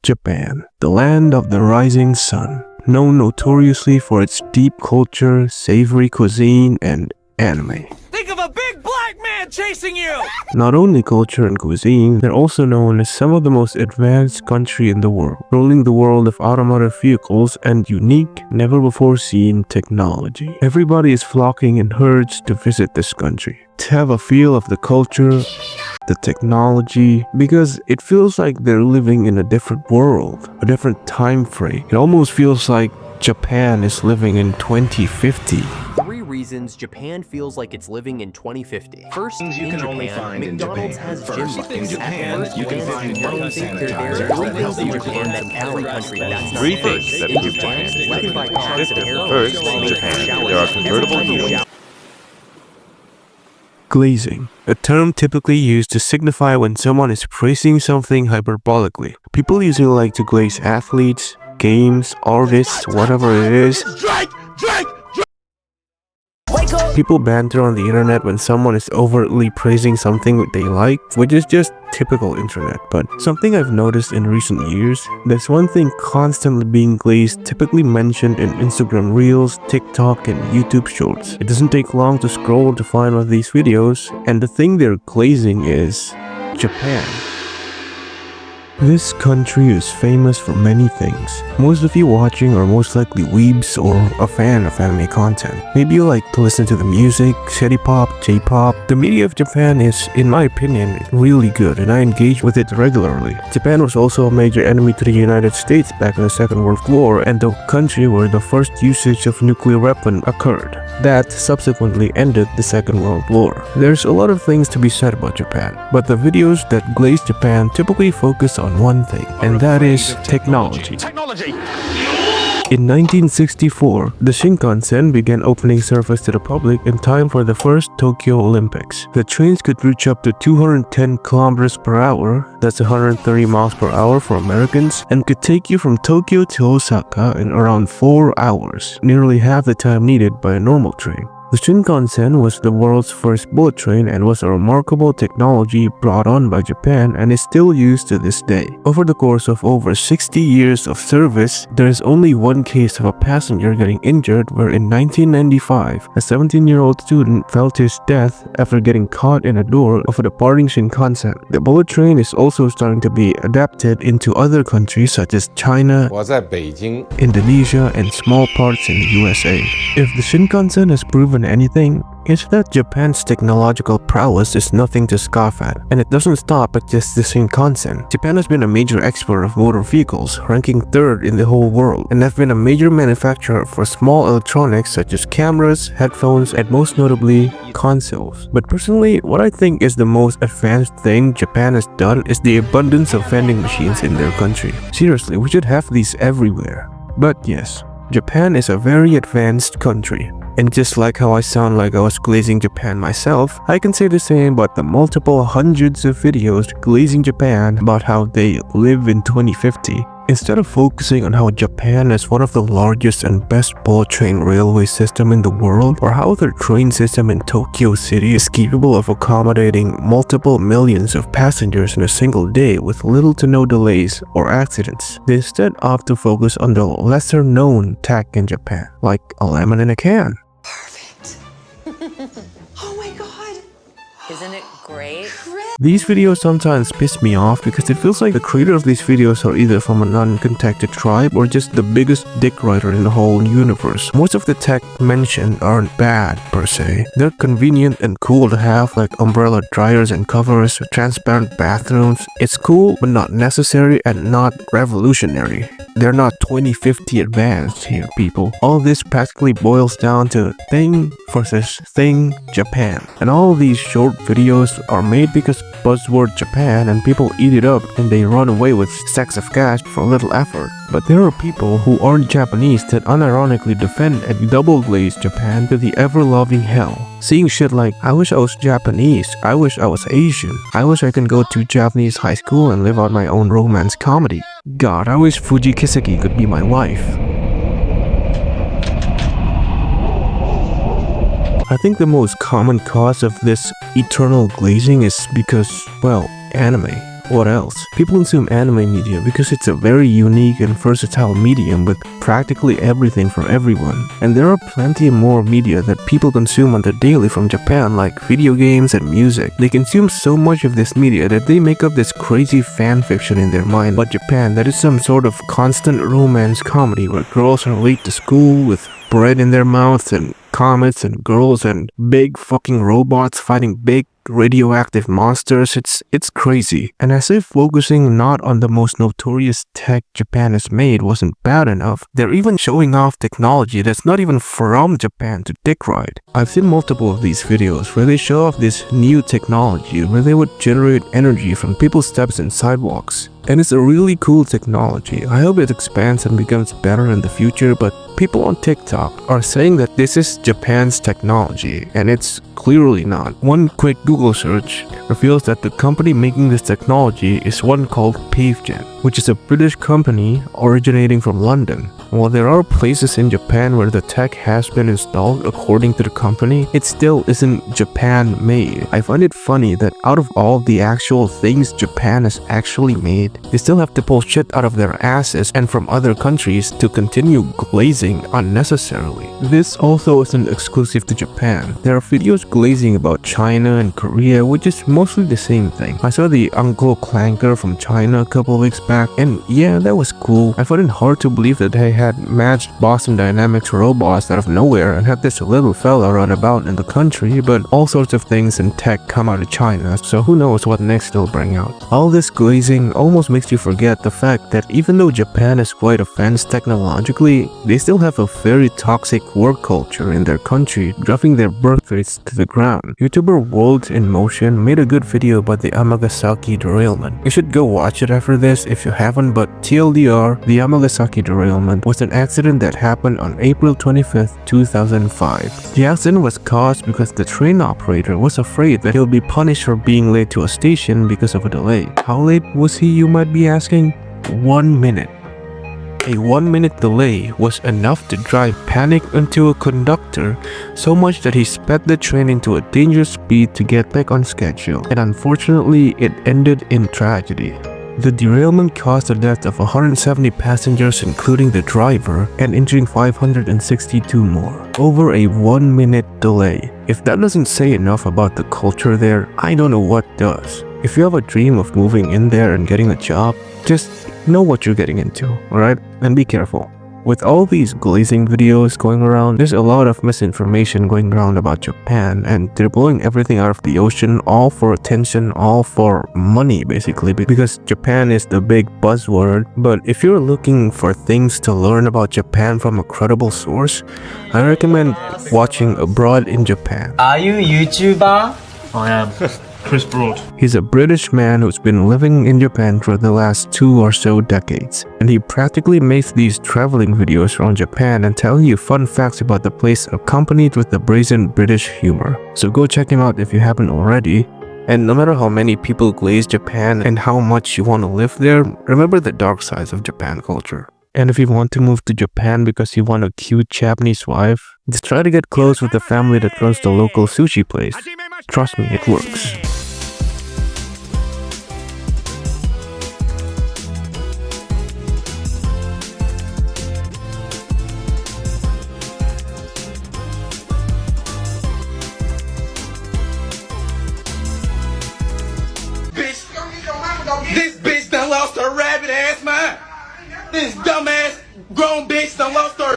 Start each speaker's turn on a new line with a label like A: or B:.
A: Japan, the land of the rising sun, known notoriously for its deep culture, savory cuisine, and anime.
B: Think of a big black man chasing you!
A: Not only culture and cuisine, they're also known as some of the most advanced country in the world, ruling the world of automotive vehicles and unique, never-before-seen technology. Everybody is flocking in herds to visit this country, to have a feel of the culture, the technology, because it feels like they're living in a different world, a different time frame. It almost feels like Japan is living in 2050.
C: 3 reasons Japan feels like it's living in 2050. First, in Japan, McDonald's has gym buttons.
D: In Japan, you can find hand sanitizer.
C: There are 3 things in Japan that every country that's not
D: 3 things that
C: in
D: prove
C: Japan,
D: Japan is
C: you can buy pots of hair
D: First, in Japan, there are convertible heels.
A: Glazing, a term typically used to signify when someone is praising something hyperbolically. People usually like to glaze athletes, games, artists, whatever it is. People banter on the internet when someone is overtly praising something they like, which is just typical internet. But something I've noticed in recent years, there's one thing constantly being glazed, typically mentioned in Instagram Reels, TikTok, and YouTube Shorts. It doesn't take long to scroll to find one of these videos, and the thing they're glazing is Japan. This country is famous for many things. Most of you watching are most likely weebs or a fan of anime content. Maybe you like to listen to the music, city pop, J-pop. The media of Japan is, in my opinion, really good and I engage with it regularly. Japan was also a major enemy to the United States back in the Second World War and the country where the first usage of nuclear weapon occurred. That subsequently ended the Second World War. There's a lot of things to be said about Japan, but the videos that glaze Japan typically focus on one thing, and that is technology. In 1964, the Shinkansen began opening service to the public in time for the first Tokyo Olympics. The trains could reach up to 210 kilometers per hour, that's 130 miles per hour for Americans, and could take you from Tokyo to Osaka in around 4 hours, nearly half the time needed by a normal train. The Shinkansen was the world's first bullet train and was a remarkable technology brought on by Japan and is still used to this day. Over the course of over 60 years of service, there is only one case of a passenger getting injured where in 1995, a 17-year-old student fell to his death after getting caught in a door of a departing Shinkansen. The bullet train is also starting to be adapted into other countries such as China, Indonesia, and small parts in the USA. If the Shinkansen has proven anything, it's that Japan's technological prowess is nothing to scoff at, and it doesn't stop at just the Shinkansen. Japan has been a major exporter of motor vehicles, ranking 3rd in the whole world, and have been a major manufacturer for small electronics such as cameras, headphones, and most notably, consoles. But personally, what I think is the most advanced thing Japan has done is the abundance of vending machines in their country. Seriously, we should have these everywhere. But yes, Japan is a very advanced country. And just like how I sound like I was glazing Japan myself, I can say the same about the multiple hundreds of videos glazing Japan about how they live in 2050. Instead of focusing on how Japan is one of the largest and best bullet train railway system in the world, or how their train system in Tokyo City is capable of accommodating multiple millions of passengers in a single day with little to no delays or accidents, they instead opt to focus on the lesser known tech in Japan, like a lemon in a can.
E: Perfect. Oh my god.
F: Isn't it great?
A: These videos sometimes piss me off because it feels like the creator of these videos are either from an uncontacted tribe or just the biggest dick writer in the whole universe. Most of the tech mentioned aren't bad per se. They're convenient and cool to have, like umbrella dryers and covers, transparent bathrooms. It's cool but not necessary and not revolutionary. They're not 2050 advanced here, people. All this practically boils down to thing versus thing Japan. And all of these short videos are made because buzzword Japan and people eat it up and they run away with stacks of cash for little effort. But there are people who aren't Japanese that unironically defend and double glaze Japan to the ever-loving hell. Seeing shit like, I wish I was Japanese, I wish I was Asian, I wish I can go to Japanese high school and live out my own romance comedy. God, I wish Fuji Kiseki could be my wife. I think the most common cause of this eternal glazing is because, well, anime. What else? People consume anime media because it's a very unique and versatile medium with practically everything for everyone. And there are plenty more media that people consume on the daily from Japan, like video games and music. They consume so much of this media that they make up this crazy fan fiction in their mind about Japan that is some sort of constant romance comedy where girls are late to school with bread in their mouths and comets and girls and big fucking robots fighting big radioactive monsters. It's crazy. And as if focusing not on the most notorious tech Japan has made wasn't bad enough, they're even showing off technology that's not even from Japan to dick ride. I've seen multiple of these videos where they show off this new technology where they would generate energy from people's steps and sidewalks. And it's a really cool technology. I hope it expands and becomes better in the future, but people on TikTok are saying that this is Japan's technology, and it's clearly not. One quick Google search reveals that the company making this technology is one called PaveGen, which is a British company originating from London. While there are places in Japan where the tech has been installed according to the company, it still isn't Japan made. I find it funny that out of all the actual things Japan has actually made, they still have to pull shit out of their asses and from other countries to continue glazing unnecessarily. This also isn't exclusive to Japan. There are videos glazing about China and Korea, which is mostly the same thing. I saw the Uncle Clanker from China a couple of weeks back, and yeah, that was cool. I found it hard to believe that they had matched Boston Dynamics robots out of nowhere and had this little fella run about in the country, but all sorts of things in tech come out of China, so who knows what next they'll bring out. All this glazing almost makes you forget the fact that even though Japan is quite advanced technologically, they still have a very toxic work culture in their country, driving their birth rates to the ground. YouTuber World in Motion made a good video about the Amagasaki derailment. You should go watch it after this if you haven't, but TLDR, the Amagasaki derailment was an accident that happened on April 25th, 2005. The accident was caused because the train operator was afraid that he'll be punished for being late to a station because of a delay. How late was he, you might be asking? 1 minute. A 1 minute delay was enough to drive panic into a conductor, so much that he sped the train into a dangerous speed to get back on schedule, and unfortunately it ended in tragedy. The derailment caused the death of 170 passengers including the driver and injuring 562 more, over a 1 minute delay. If that doesn't say enough about the culture there, I don't know what does. If you have a dream of moving in there and getting a job, just know what you're getting into, alright? And be careful. With all these glazing videos going around, there's a lot of misinformation going around about Japan, and they're blowing everything out of the ocean, all for attention, all for money basically, because Japan is the big buzzword. But if you're looking for things to learn about Japan from a credible source, I recommend watching Abroad in Japan.
G: Are you YouTuber?
H: I am. Chris Broad.
A: He's a British man who's been living in Japan for the last 2 or so decades, and he practically makes these traveling videos around Japan and telling you fun facts about the place accompanied with the brazen British humor. So go check him out if you haven't already. And no matter how many people glaze Japan and how much you want to live there, remember the dark sides of Japan culture. And if you want to move to Japan because you want a cute Japanese wife, just try to get close with the family that runs the local sushi place. Trust me, it works.
B: This bitch done lost her rabbit ass mind. This dumbass grown bitch done lost her